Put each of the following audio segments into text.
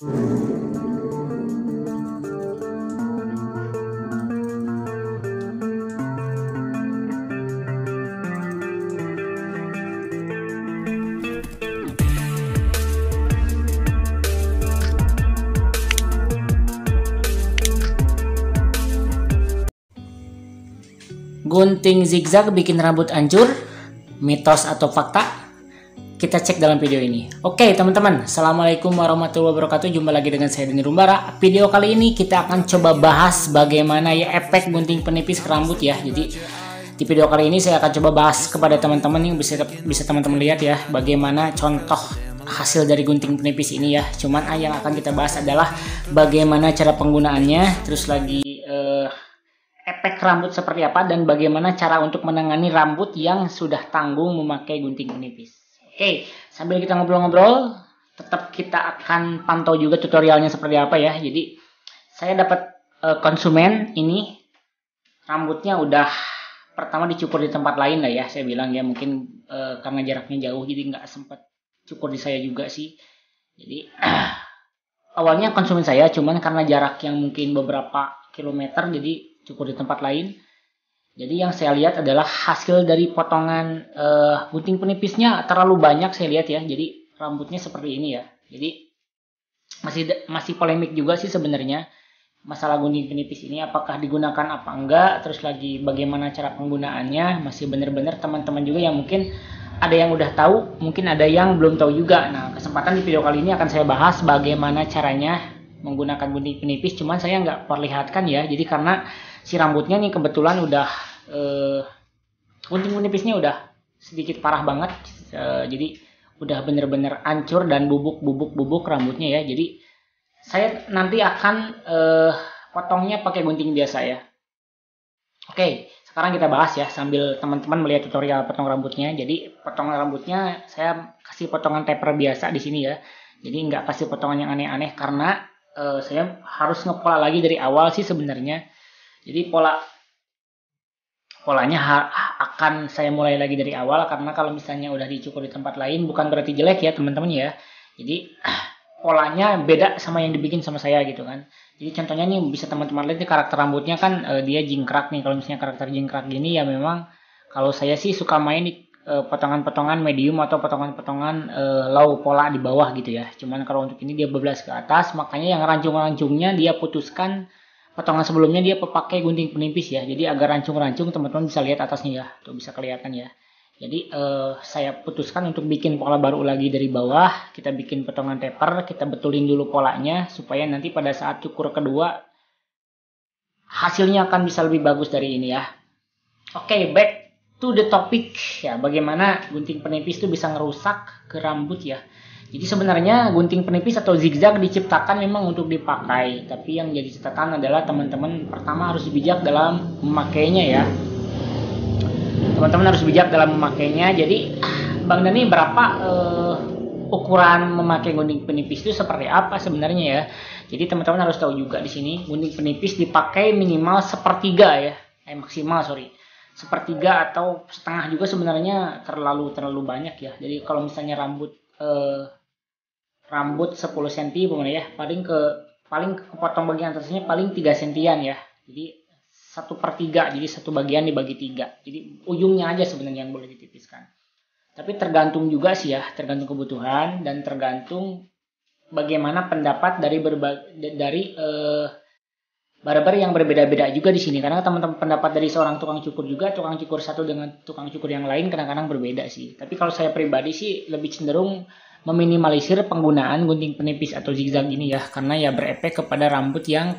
Gunting zigzag bikin rambut hancur, mitos atau fakta? Kita cek dalam video ini. Oke teman-teman, assalamualaikum warahmatullahi wabarakatuh. Jumpa lagi dengan saya Denny Rumbara. Video kali ini kita akan coba bahas bagaimana ya efek gunting penipis ke rambut ya. Jadi di video kali ini saya akan coba bahas kepada teman-teman yang bisa teman-teman lihat ya, bagaimana contoh hasil dari gunting penipis ini ya. Cuman yang akan kita bahas adalah bagaimana cara penggunaannya, terus lagi efek rambut seperti apa, dan bagaimana cara untuk menangani rambut yang sudah tanggung memakai gunting penipis. Oke, sambil kita ngobrol-ngobrol, tetap kita akan pantau juga tutorialnya seperti apa ya. Jadi saya dapat konsumen ini rambutnya udah pertama dicukur di tempat lain lah ya, saya bilang ya, mungkin karena jaraknya jauh jadi nggak sempat cukur di saya juga sih. Jadi awalnya konsumen saya, cuman karena jarak yang mungkin beberapa kilometer jadi cukur di tempat lain. Jadi yang saya lihat adalah hasil dari potongan gunting penipisnya terlalu banyak saya lihat ya. Jadi rambutnya seperti ini ya. Jadi masih polemik juga sih sebenarnya masalah gunting penipis ini, apakah digunakan apa enggak, terus lagi bagaimana cara penggunaannya. Masih benar-benar teman-teman juga yang mungkin ada yang udah tahu, mungkin ada yang belum tahu juga. Nah, kesempatan di video kali ini akan saya bahas bagaimana caranya menggunakan gunting penipis. Cuman saya nggak perlihatkan ya, jadi karena si rambutnya nih kebetulan udah gunting penipisnya udah sedikit parah banget, jadi udah bener-bener hancur dan bubuk rambutnya ya. Jadi saya nanti akan potongnya pakai gunting biasa ya. Oke, sekarang kita bahas ya sambil teman-teman melihat tutorial potong rambutnya. Jadi potongan rambutnya saya kasih potongan taper biasa di sini ya. Jadi nggak kasih potongan yang aneh-aneh karena saya harus ngepola lagi dari awal sih sebenarnya. Jadi polanya akan saya mulai lagi dari awal, karena kalau misalnya udah dicukur di tempat lain bukan berarti jelek ya teman-teman ya. Jadi polanya beda sama yang dibikin sama saya gitu kan. Jadi contohnya nih bisa teman-teman lihat nih, karakter rambutnya kan dia jingkrak nih. Kalau misalnya karakter jingkrak gini ya memang kalau saya sih suka main di potongan-potongan medium atau potongan-potongan low pola di bawah gitu ya. Cuman kalau untuk ini dia 12 ke atas, makanya yang rancung-rancungnya dia putuskan. Potongan sebelumnya dia pakai gunting penipis ya. Jadi agak rancung-rancung, teman-teman bisa lihat atasnya ya. Tuh bisa kelihatan ya. Jadi saya putuskan untuk bikin pola baru lagi dari bawah. Kita bikin potongan taper, kita betulin dulu polanya supaya nanti pada saat cukur kedua hasilnya akan bisa lebih bagus dari ini ya. Oke, back to the topic ya, bagaimana gunting penipis itu bisa ngerusak ke rambut ya. Jadi sebenarnya gunting penipis atau zigzag diciptakan memang untuk dipakai, tapi yang jadi catatan adalah teman-teman pertama harus bijak dalam memakainya ya. Teman-teman harus bijak dalam memakainya. Jadi Bang Dani, berapa ukuran memakai gunting penipis itu seperti apa sebenarnya ya? Jadi teman-teman harus tahu juga di sini gunting penipis dipakai minimal sepertiga ya, maksimal sepertiga atau setengah juga sebenarnya terlalu banyak ya. Jadi kalau misalnya rambut 10 cm ya, paling kepotong bagian atasnya paling 3 cm ya. Jadi 1/3, jadi satu bagian dibagi 3. Jadi ujungnya aja sebenarnya yang boleh ditipiskan. Tapi tergantung juga sih ya, tergantung kebutuhan dan tergantung bagaimana pendapat dari barber yang berbeda-beda juga di sini. Karena teman-teman pendapat dari seorang tukang cukur juga, tukang cukur satu dengan tukang cukur yang lain kadang-kadang berbeda sih. Tapi kalau saya pribadi sih lebih cenderung meminimalisir penggunaan gunting penipis atau zigzag ini ya, karena ya berefek kepada rambut yang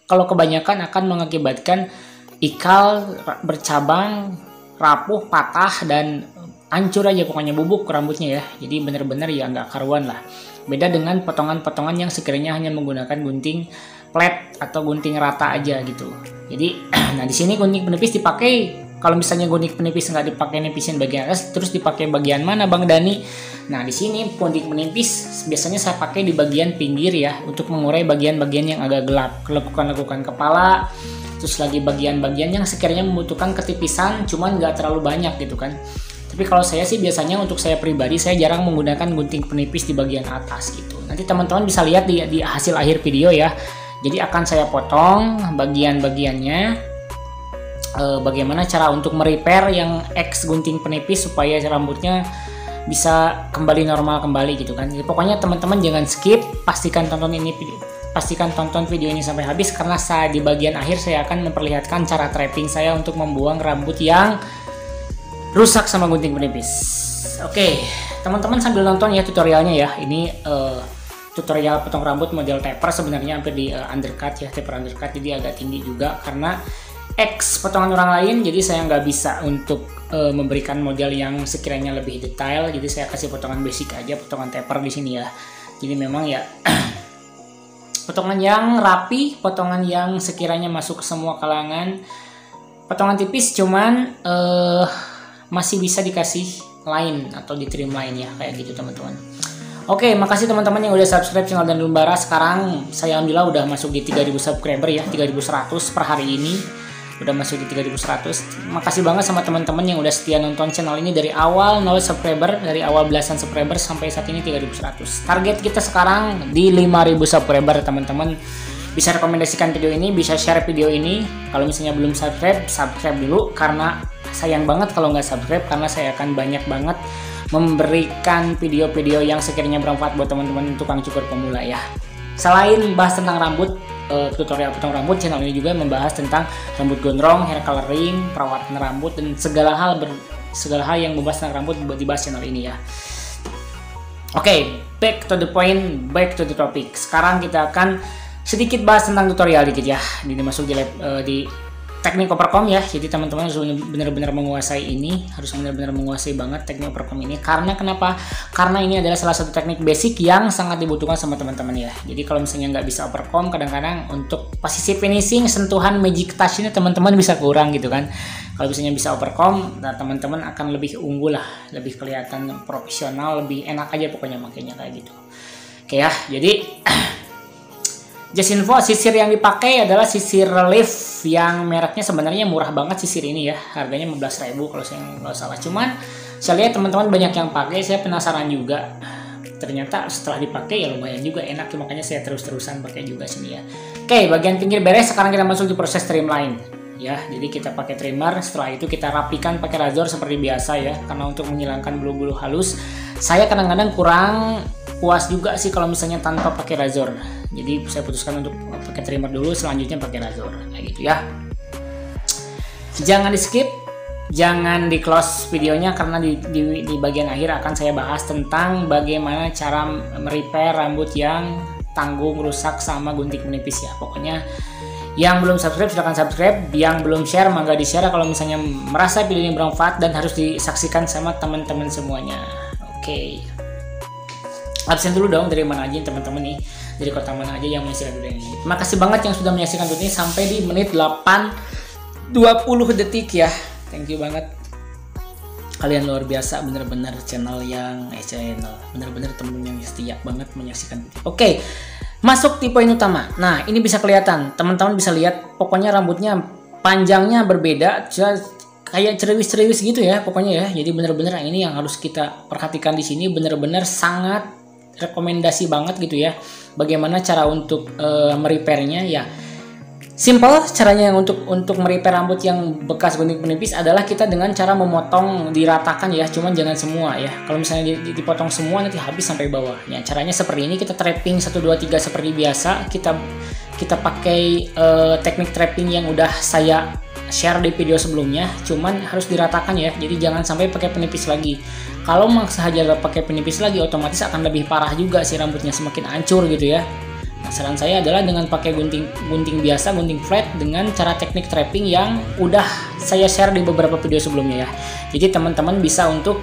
kalau kebanyakan akan mengakibatkan ikal, bercabang, rapuh, patah, dan hancur aja pokoknya, bubuk rambutnya ya. Jadi bener-bener ya nggak karuan lah. Beda dengan potongan-potongan yang sekiranya hanya menggunakan gunting flat atau gunting rata aja gitu. Jadi nah di sini gunting penipis dipakai. Kalau misalnya gunting penipis nggak dipakai nipisin bagian atas, terus dipakai bagian mana Bang Dani? Nah di sini gunting penipis biasanya saya pakai di bagian pinggir ya, untuk mengurai bagian-bagian yang agak gelap, lekukan-lekukan kepala, terus lagi bagian-bagian yang sekiranya membutuhkan ketipisan, cuman nggak terlalu banyak gitu kan. Tapi kalau saya sih biasanya untuk saya pribadi saya jarang menggunakan gunting penipis di bagian atas gitu. Nanti teman-teman bisa lihat di hasil akhir video ya. Jadi akan saya potong bagian-bagiannya, bagaimana cara untuk merepair yang X gunting penipis supaya rambutnya bisa kembali normal kembali gitu kan. Jadi pokoknya teman-teman jangan skip, pastikan tonton video ini sampai habis, karena di bagian akhir saya akan memperlihatkan cara trapping saya untuk membuang rambut yang rusak sama gunting penipis. Oke, teman-teman sambil nonton ya tutorialnya ya. Ini tutorial potong rambut model taper, sebenarnya hampir di undercut ya, taper undercut, jadi agak tinggi juga karena X potongan orang lain, jadi saya nggak bisa untuk memberikan model yang sekiranya lebih detail, jadi saya kasih potongan basic aja, potongan taper di sini ya. Jadi memang ya potongan yang rapi, potongan yang sekiranya masuk ke semua kalangan. Potongan tipis cuman masih bisa dikasih line atau di trim line ya, kayak gitu teman-teman. Oke, makasih teman-teman yang udah subscribe channel Dan Lumbara. Sekarang saya alhamdulillah udah masuk di 3000 subscriber ya, 3100 per hari ini. Udah masuk di 3100. Makasih banget sama teman-teman yang udah setia nonton channel ini dari awal 0 subscriber, dari awal belasan subscriber sampai saat ini 3100. Target kita sekarang di 5000 subscriber teman-teman. Bisa rekomendasikan video ini, bisa share video ini. Kalau misalnya belum subscribe dulu, karena sayang banget kalau nggak subscribe, karena saya akan banyak banget memberikan video-video yang sekiranya bermanfaat buat teman-teman tukang cukur pemula ya. Selain bahas tentang rambut, tutorial potong rambut, channel ini juga membahas tentang rambut gondrong, hair coloring, perawatan rambut, dan segala hal yang membahas tentang rambut dibahas channel ini ya. Oke, back to the point, back to the topic. Sekarang kita akan sedikit bahas tentang tutorial dikit ya. Ini masuk di teknik overcomb ya. Jadi teman-teman harus benar-benar menguasai ini, harus benar-benar menguasai banget teknik overcomb ini. Karena kenapa? Karena ini adalah salah satu teknik basic yang sangat dibutuhkan sama teman-teman ya. Jadi kalau misalnya nggak bisa overcomb, kadang-kadang untuk posisi finishing, sentuhan magic touch ini teman-teman bisa kurang gitu kan. Kalau misalnya bisa overcomb, nah teman-teman akan lebih unggul lah, lebih kelihatan profesional, lebih enak aja pokoknya makanya kayak gitu. Oke ya, jadi just info, sisir yang dipakai adalah sisir relief yang mereknya sebenarnya murah banget sisir ini ya. Harganya 15.000 kalau saya nggak salah. Cuman saya lihat teman-teman banyak yang pakai, saya penasaran juga. Ternyata setelah dipakai ya lumayan juga enak, makanya saya terus-terusan pakai juga sini ya. Oke, bagian pinggir beres, sekarang kita masuk di proses trimline ya. Jadi kita pakai trimmer, setelah itu kita rapikan pakai razor seperti biasa ya. Karena untuk menghilangkan bulu-bulu halus, saya kadang-kadang kurang puas juga sih kalau misalnya tanpa pakai razor. Jadi saya putuskan untuk pakai trimmer dulu, selanjutnya pakai razor kayak gitu ya. Jangan di skip, jangan di close videonya, karena di bagian akhir akan saya bahas tentang bagaimana cara merepair rambut yang tanggung, rusak sama gunting menipis ya. Pokoknya yang belum subscribe silahkan subscribe, yang belum share mangga di share kalau misalnya merasa video ini bermanfaat dan harus disaksikan sama teman-teman semuanya. Oke. Absen dulu dong, dari mana aja teman-teman nih, dari kota mana aja yang menyaksikan video ini. Terima kasih banget yang sudah menyaksikan video ini sampai di menit 8:20 detik ya. Thank you banget, kalian luar biasa, bener-bener bener-bener temen yang setia banget menyaksikan video. Oke, masuk di poin utama. Nah, ini bisa kelihatan, teman-teman bisa lihat pokoknya rambutnya panjangnya berbeda, kayak ceriwis-ceriwis gitu ya pokoknya ya. Jadi bener-bener ini yang harus kita perhatikan di sini, bener-bener sangat rekomendasi banget gitu ya. Bagaimana cara untuk merepairnya ya. Simple caranya untuk merepair rambut yang bekas gunting penipis adalah kita dengan cara memotong, diratakan ya, cuman jangan semua ya. Kalau misalnya dipotong semua nanti habis sampai bawah. Ya, caranya seperti ini, kita trapping 1 2 3 seperti biasa. Kita pakai teknik trapping yang udah saya share di video sebelumnya, cuman harus diratakan ya. Jadi jangan sampai pakai penipis lagi. Kalau maksa aja pakai penipis lagi, otomatis akan lebih parah juga sih rambutnya, semakin hancur gitu ya. Nah, saran saya adalah dengan pakai gunting biasa, gunting flat, dengan cara teknik trapping yang udah saya share di beberapa video sebelumnya ya. Jadi teman-teman bisa untuk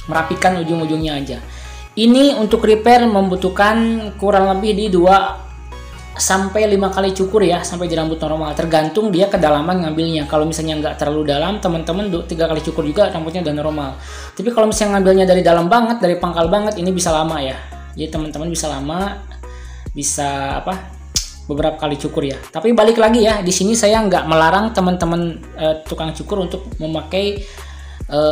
merapikan ujung-ujungnya aja. Ini untuk repair membutuhkan kurang lebih di 2 sampai 5 kali cukur ya, sampai di rambut normal, tergantung dia kedalaman ngambilnya. Kalau misalnya nggak terlalu dalam, teman-teman 3 kali cukur juga rambutnya udah normal. Tapi kalau misalnya ngambilnya dari dalam banget, dari pangkal banget, ini bisa lama ya. Jadi teman-teman bisa lama, bisa beberapa kali cukur ya. Tapi balik lagi ya, di sini saya nggak melarang teman-teman tukang cukur untuk memakai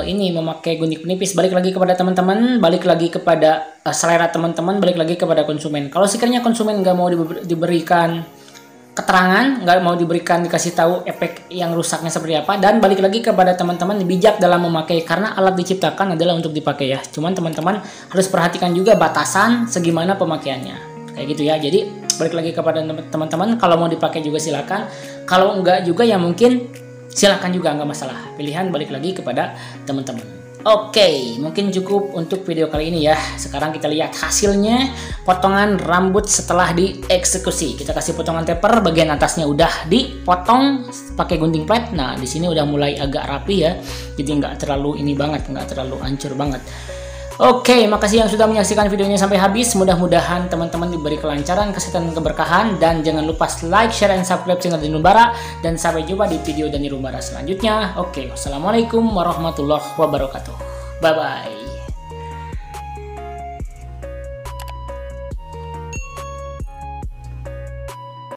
ini memakai gunting penipis. Balik lagi kepada teman-teman, balik lagi kepada selera teman-teman, balik lagi kepada konsumen. Kalau sekiranya konsumen nggak mau diberikan keterangan, nggak mau dikasih tahu efek yang rusaknya seperti apa, dan balik lagi kepada teman-teman bijak dalam memakai, karena alat diciptakan adalah untuk dipakai ya. Cuman teman-teman harus perhatikan juga batasan segimana pemakaiannya, kayak gitu ya. Jadi balik lagi kepada teman-teman, kalau mau dipakai juga silakan, kalau enggak juga ya mungkin silakan juga, nggak masalah. Pilihan balik lagi kepada teman-teman. Oke, mungkin cukup untuk video kali ini ya. Sekarang kita lihat hasilnya potongan rambut setelah dieksekusi. Kita kasih potongan taper, bagian atasnya udah dipotong pakai gunting plat. Nah, di sini udah mulai agak rapi ya. Jadi nggak terlalu ini banget, nggak terlalu hancur banget. Oke, makasih yang sudah menyaksikan videonya sampai habis. Mudah-mudahan teman-teman diberi kelancaran, kesehatan, dan keberkahan. Dan jangan lupa like, share, dan subscribe channel Dani Rumbara. Dan sampai jumpa di video Dani Rumbara selanjutnya. Oke, wassalamualaikum warahmatullahi wabarakatuh. Bye-bye.